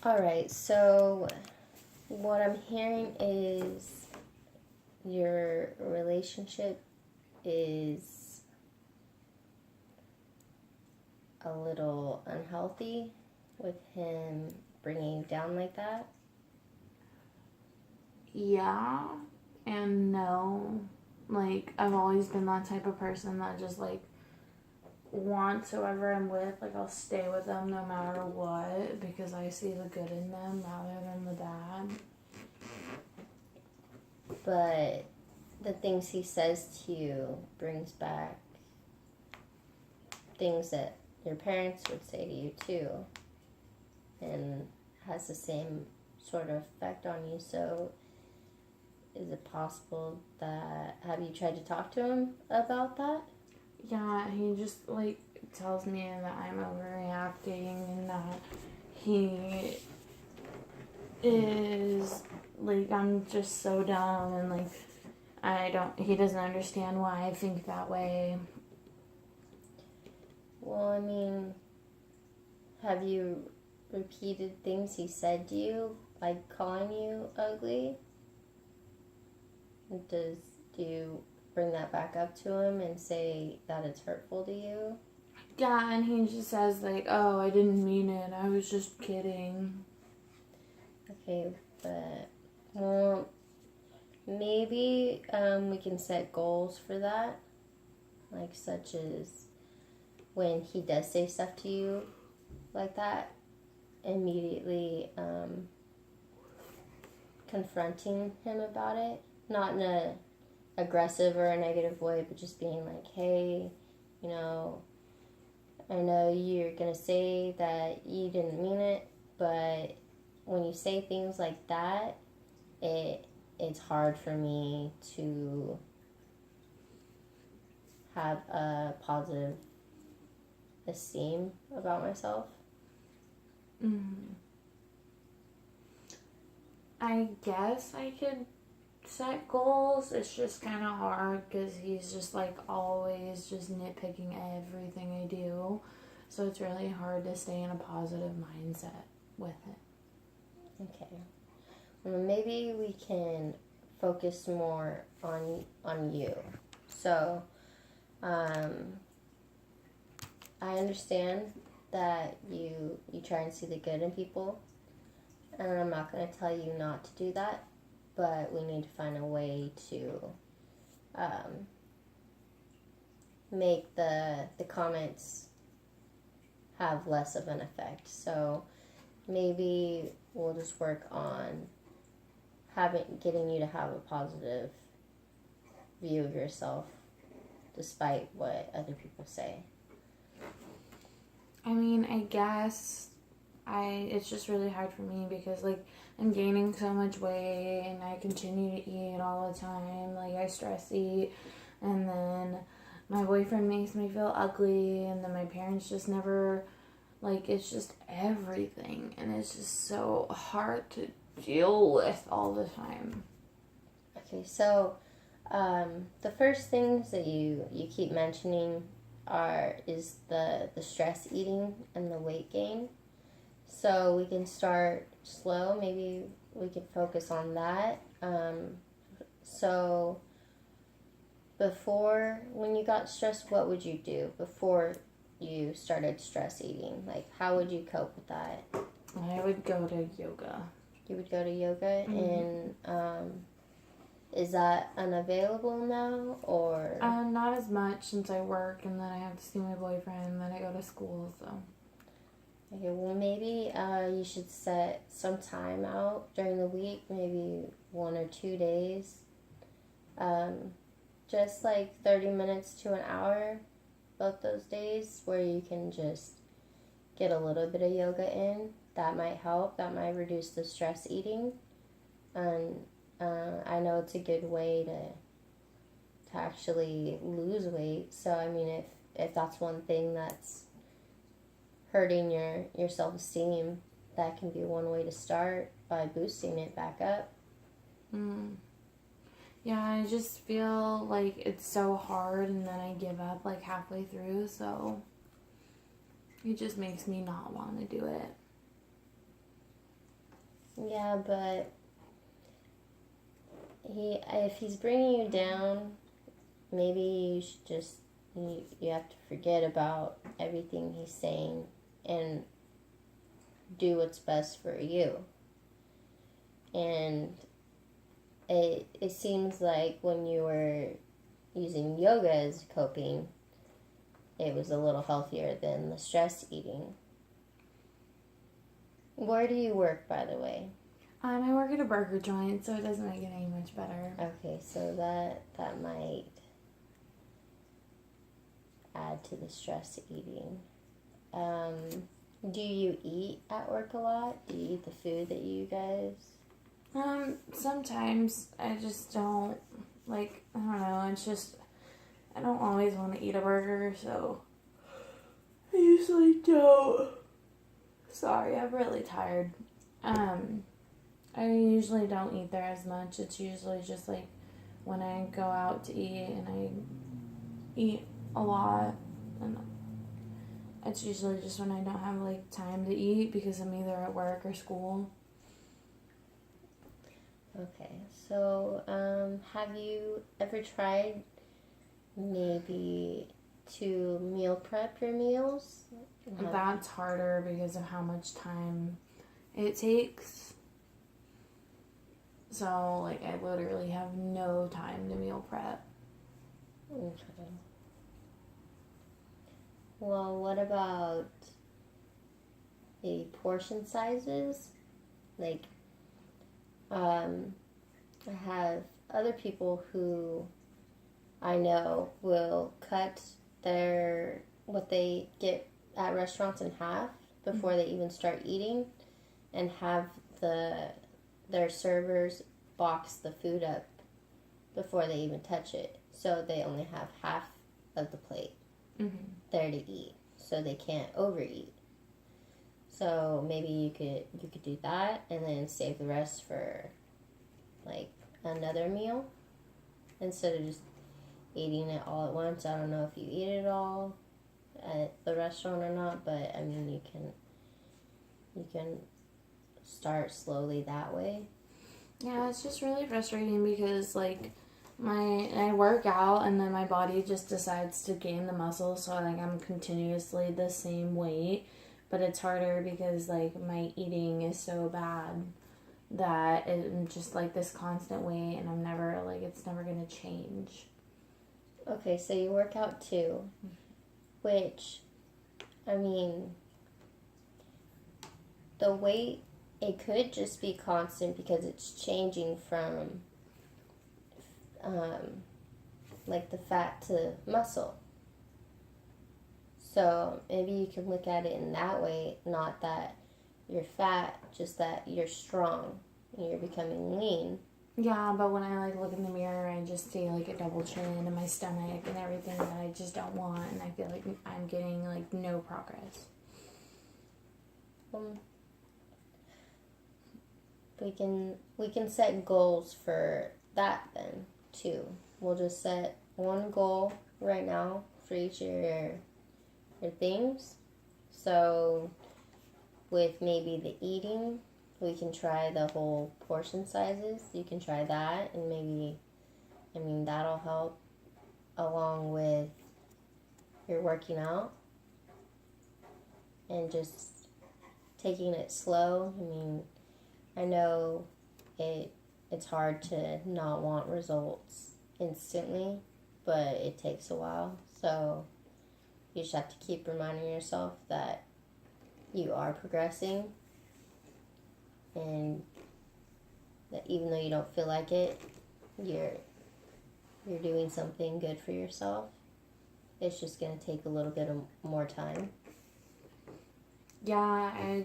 All right, so what I'm hearing is your relationship is a little unhealthy with him bringing you down like that. Yeah and no. Like, I've always been that type of person that just, like, wants whoever I'm with, like, I'll stay with them no matter what because I see the good in them rather than the bad. But the things he says to you brings back things that your parents would say to you too, and has the same sort of effect on you. So is it possible that, have you tried to talk to him about that? Yeah, he just, like, tells me that I'm overreacting and that he is, like, I'm just so dumb and, like, he doesn't understand why I think that way. Well, I mean, have you repeated things he said to you, like calling you ugly? Do you bring that back up to him and say that it's hurtful to you? Yeah, and he just says, like, oh, I didn't mean it. I was just kidding. Okay, but, well, maybe we can set goals for that, like such as when he does say stuff to you like that, immediately confronting him about it, not in a aggressive or a negative way, but just being like, hey, you know, I know you're gonna say that you didn't mean it, but when you say things like that, it's hard for me to have a positive esteem about myself. Mm. I guess I could set goals. It's just kind of hard because he's just, like, always just nitpicking everything I do. So it's really hard to stay in a positive mindset with it. Okay. Well, maybe we can focus more on you. So, I understand that you try and see the good in people, and I'm not going to tell you not to do that, but we need to find a way to um, make the comments have less of an effect. So maybe we'll just work on getting you to have a positive view of yourself despite what other people say. I mean, I guess it's just really hard for me because, like, I'm gaining so much weight and I continue to eat all the time. Like, I stress eat, and then my boyfriend makes me feel ugly, and then my parents just never, like, it's just everything, and it's just so hard to deal with all the time. Okay, so the first things that you keep mentioning is the stress eating and the weight gain. So we can start slow. Maybe we could focus on that. So before, when you got stressed, what would you do before you started stress eating? Like, how would you cope with that? I would go to yoga. You would go to yoga, Mm-hmm. and is that unavailable now, or? Not as much since I work and then I have to see my boyfriend and then I go to school, so. Okay, well, maybe you should set some time out during the week, maybe 1 or 2 days. Um, just like 30 minutes to an hour both those days where you can just get a little bit of yoga in. That might help. That might reduce the stress eating. And I know it's a good way to actually lose weight. So, I mean, if that's one thing that's hurting your self-esteem, that can be one way to start by boosting it back up. Mm. Yeah, I just feel like it's so hard and then I give up like halfway through, so it just makes me not want to do it. Yeah, but if he's bringing you down, maybe you should just you have to forget about everything he's saying and do what's best for you. And it seems like when you were using yoga as coping, it was a little healthier than the stress eating. Where do you work, by the way? I work at a burger joint, so it doesn't make it any much better. Okay, so that might add to the stress eating. Do you eat at work a lot? Do you eat the food that you guys? Sometimes I just don't, like, I don't know, it's just, I don't always want to eat a burger, so I usually don't. Sorry, I'm really tired. I usually don't eat there as much. It's usually just, like, when I go out to eat and I eat a lot, and it's usually just when I don't have, like, time to eat because I'm either at work or school. Okay, so have you ever tried maybe to meal prep your meals? That's harder because of how much time it takes. So, like, I literally have no time to meal prep. Okay. Well, what about the portion sizes? Like, I have other people who I know will cut what they get at restaurants in half before they even start eating, and have their servers box the food up before they even touch it, so they only have half of the plate there to eat, so they can't overeat. So maybe you could do that and then save the rest for like another meal instead of just eating it all at once. I don't know if you eat it all at the restaurant or not, but I mean you can start slowly that way. Yeah, it's just really frustrating because, like, I work out and then my body just decides to gain the muscle, so like I'm continuously the same weight, but it's harder because like my eating is so bad that I'm just like this constant weight, and I'm never like it's never gonna change. Okay, so you work out too, which, I mean, the weight, it could just be constant because it's changing from like the fat to muscle. So maybe you can look at it in that way, not that you're fat, just that you're strong and you're becoming lean. Yeah, but when I like look in the mirror, I just see like a double chin in my stomach and everything that I just don't want, and I feel like I'm getting like no progress. We can set goals for that then too. We'll just set one goal right now for each of your things. So with maybe the eating, we can try the whole portion sizes. You can try that, and maybe, I mean, that'll help along with your working out and just taking it slow. I mean, I know it's hard to not want results instantly, but it takes a while. So you just have to keep reminding yourself that you are progressing, and that even though you don't feel like it, you're doing something good for yourself. It's just going to take a little bit of more time. Yeah,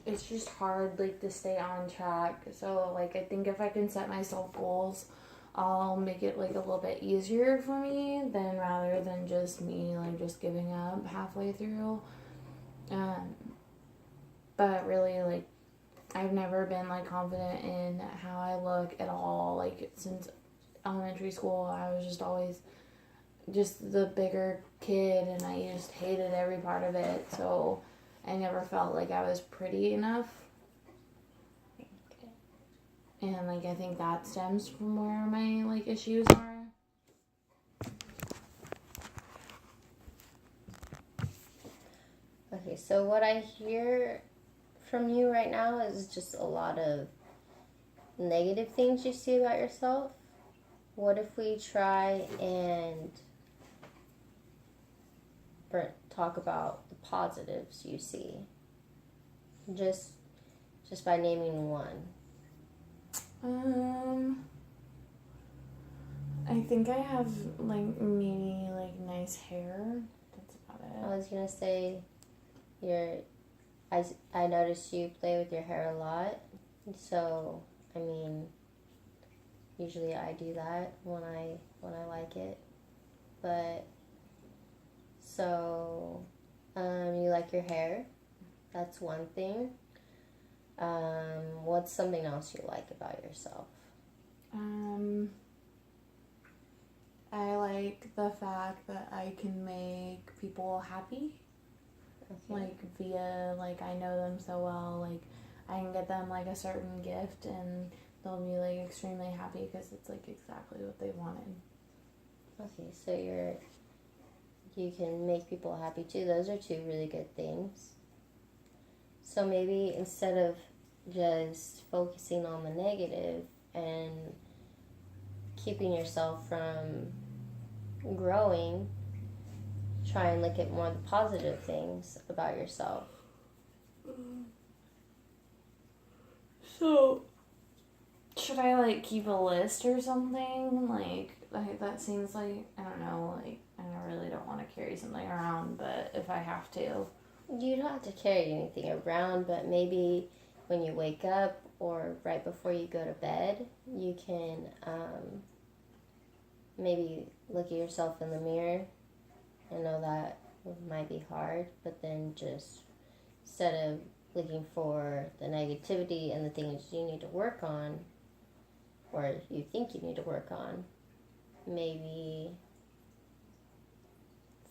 it's just hard like to stay on track. So like I think if I can set myself goals, I'll make it like a little bit easier for me than rather than just me like just giving up halfway through. But really, like, I've never been like confident in how I look at all. Like since elementary school, I was just always just the bigger kid, and I just hated every part of it. So I never felt like I was pretty enough. And, like, I think that stems from where my, like, issues are. Okay, so what I hear from you right now is just a lot of negative things you see about yourself. What if we try and talk about the positives you see? Just by naming one. I think I have, like, maybe, like, nice hair. That's about it. I was gonna say, I noticed you play with your hair a lot. So, I mean, usually I do that when I like it. But so, you like your hair. That's one thing. What's something else you like about yourself? I like the fact that I can make people happy. Okay. Like, via, like, I know them so well, like, I can get them, like, a certain gift and they'll be, like, extremely happy because it's, like, exactly what they wanted. Okay, so you can make people happy too. Those are two really good things. So maybe instead of just focusing on the negative and keeping yourself from growing, try and look at more of the positive things about yourself. So, should I, like, keep a list or something? Like, that seems like, I don't know, like, I really don't want to carry something around, but if I have to. You don't have to carry anything around, but maybe when you wake up or right before you go to bed, you can maybe look at yourself in the mirror. I know that might be hard, but then just instead of looking for the negativity and the things you need to work on, or you think you need to work on, maybe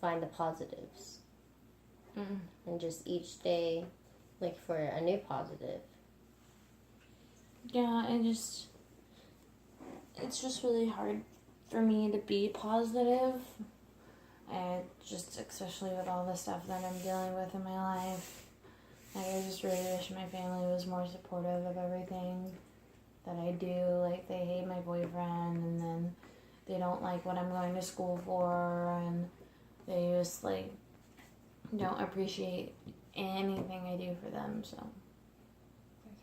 find the positives. And just each day look for a new positive. Yeah, it's just really hard for me to be positive. Especially with all the stuff that I'm dealing with in my life. Like, I just really wish my family was more supportive of everything that I do. Like, they hate my boyfriend, and then they don't like what I'm going to school for, and they just, like, don't appreciate anything I do for them, so.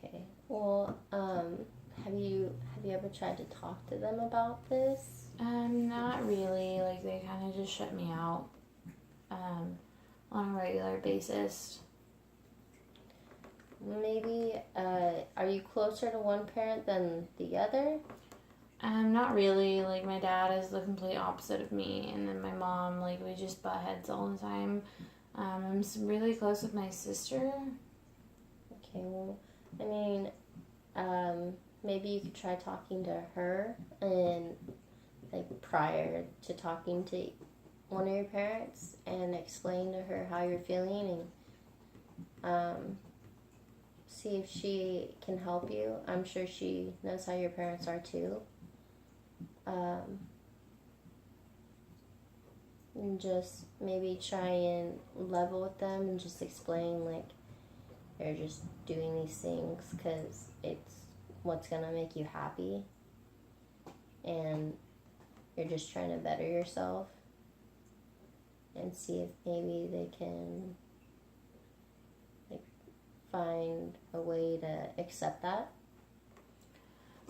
Okay. Well, have you ever tried to talk to them about this? Not really. Like, they kind of just shut me out on a regular basis. Maybe, are you closer to one parent than the other? Not really. Like, my dad is the complete opposite of me, and then my mom, like, we just butt heads all the time. I'm really close with my sister. Okay, well, I mean, maybe you could try talking to her and, like, prior to talking to one of your parents and explain to her how you're feeling and see if she can help you. I'm sure she knows how your parents are too. And just maybe try and level with them and just explain, like, you're just doing these things because it's what's going to make you happy. And you're just trying to better yourself. And see if maybe they can, like, find a way to accept that.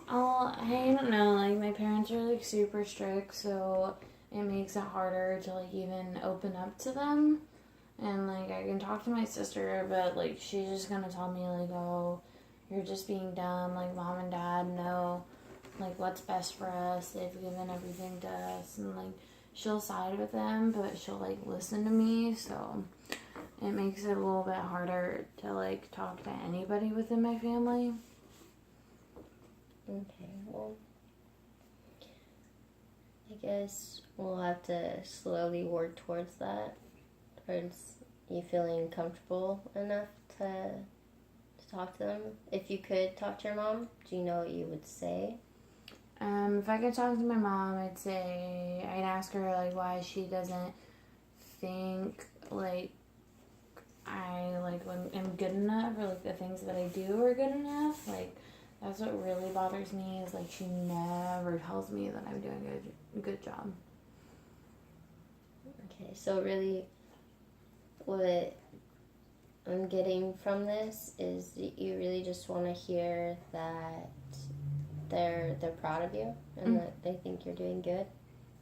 Oh, I don't know. Like, my parents are, like, super strict, so it makes it harder to, like, even open up to them. And, like, I can talk to my sister, but, like, she's just gonna tell me, like, oh, you're just being dumb. Like, mom and dad know, like, what's best for us. They've given everything to us. And, like, she'll side with them, but she'll, like, listen to me. So it makes it a little bit harder to, like, talk to anybody within my family. Okay, well, I guess we'll have to slowly work towards that. Towards you feeling comfortable enough to talk to them? If you could talk to your mom, do you know what you would say? If I could talk to my mom, I'd ask her like why she doesn't think like I like when I'm good enough, or like the things that I do are good enough. Like that's what really bothers me, is like she never tells me that I'm doing a good job. Okay, so really, what I'm getting from this is that you really just want to hear that they're proud of you and that they think you're doing good.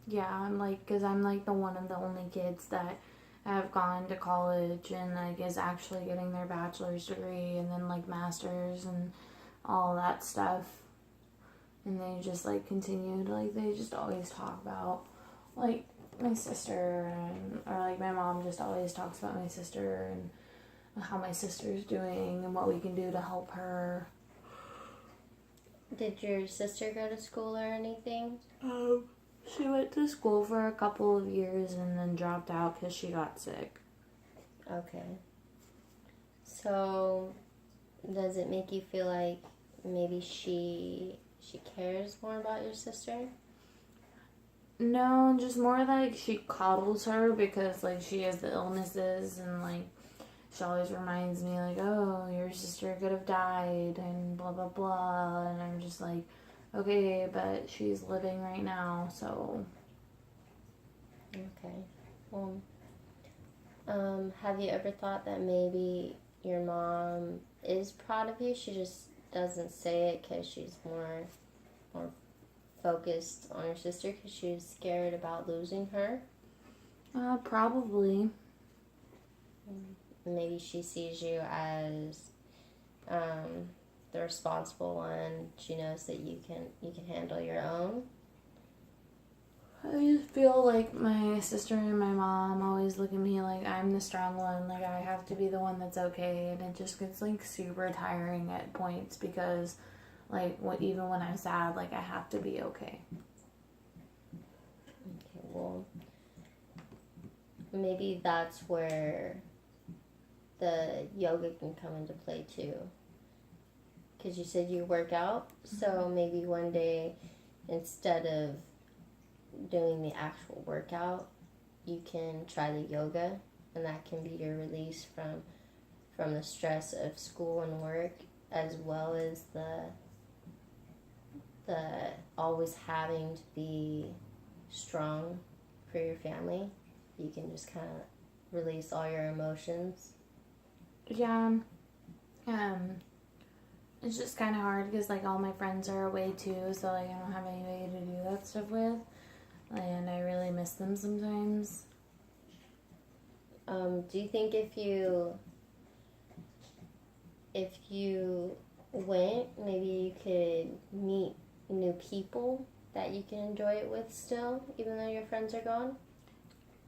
Yeah, I'm like, because I'm like the one of the only kids that have gone to college and like is actually getting their bachelor's degree and then like master's and all that stuff. And they just like continue to like, they just always talk about like my sister, and or like my mom just always talks about my sister and how my sister's doing and what we can do to help her. Did your sister go to school or anything? She went to school for a couple of years and then dropped out because she got sick. Okay. So, does it make you feel like maybe she cares more about your sister? No, just more like she coddles her because like she has the illnesses, and like she always reminds me like, oh, your sister could have died and blah blah blah, and I'm just like, okay, but she's living right now, so. Okay. Well, have you ever thought that maybe your mom is proud of you? She just doesn't say it because she's more focused on her sister because she's scared about losing her. Probably. Maybe she sees you as the responsible one. She knows that you can handle your own. I just feel like my sister and my mom always look at me like I'm the strong one, like I have to be the one that's okay, and it just gets like super tiring at points because like even when I'm sad, like I have to be okay. Okay, well, maybe that's where the yoga can come into play too. Because you said you work out, so maybe one day instead of doing the actual workout, you can try the yoga, and that can be your release from the stress of school and work, as well as the always having to be strong for your family. You can just kind of release all your emotions. Yeah. It's just kind of hard because like all my friends are away too, so like I don't have anybody to do that stuff with, and I really miss them sometimes. Do you think if you went, maybe you could meet new people that you can enjoy it with still, even though your friends are gone?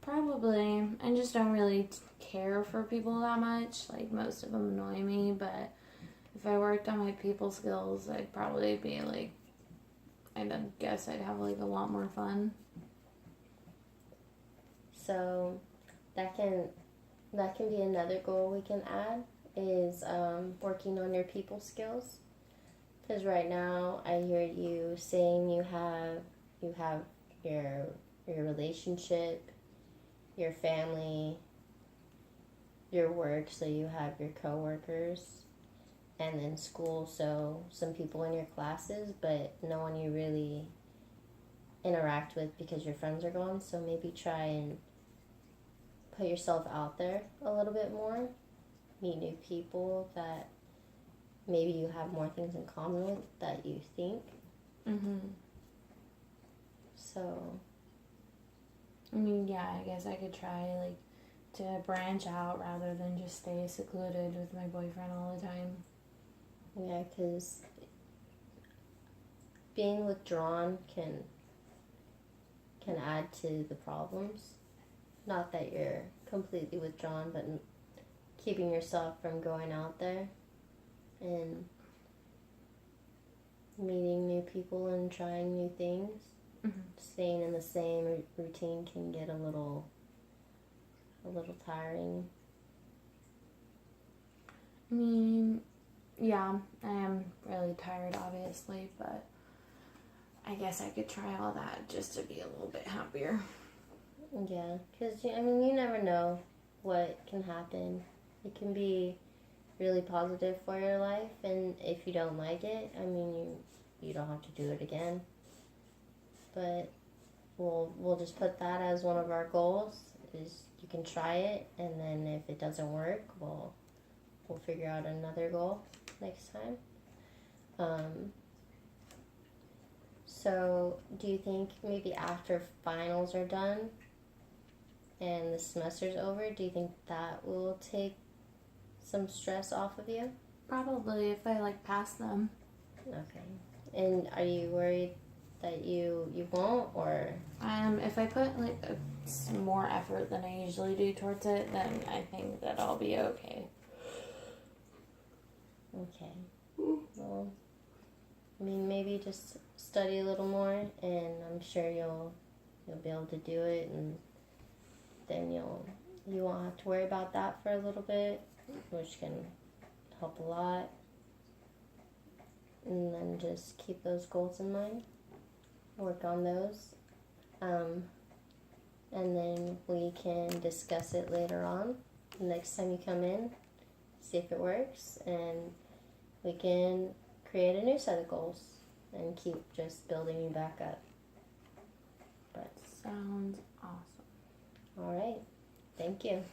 Probably. I just don't really care for people that much. Like most of them annoy me, but if I worked on my people skills, I'd probably be like, I guess I'd have like a lot more fun. So that can be another goal we can add, is working on your people skills. Because right now I hear you saying you have your relationship, your family, your work, so you have your coworkers, and then school, so some people in your classes, but no one you really interact with because your friends are gone. So maybe try and put yourself out there a little bit more, meet new people that maybe you have more things in common with that you think. So, I mean, yeah, I guess I could try like to branch out rather than just stay secluded with my boyfriend all the time. yeah, because being withdrawn can add to the problems. Not that you're completely withdrawn, but keeping yourself from going out there and meeting new people and trying new things. Staying in the same routine can get a little tiring. I mean, Yeah, I am really tired, obviously, but I guess I could try all that just to be a little bit happier. Yeah, because, I mean, you never know what can happen. It can be really positive for your life, and if you don't like it, I mean, you don't have to do it again. But we'll just put that as one of our goals, is you can try it, and then if it doesn't work, we'll figure out another goal next time. So do you think maybe after finals are done and the semester's over, do you think that will take some stress off of you? Probably if I like pass them. Okay. And are you worried that you won't, or? If I put like more effort than I usually do towards it, then I think that I'll be okay. Okay. Well, I mean, maybe just study a little more, and I'm sure you'll be able to do it, and then you won't have to worry about that for a little bit, which can help a lot. And then just keep those goals in mind, work on those, and then we can discuss it later on. Next time you come in, see if it works, and we can create a new set of goals and keep just building you back up. But Sounds awesome. all right, thank you.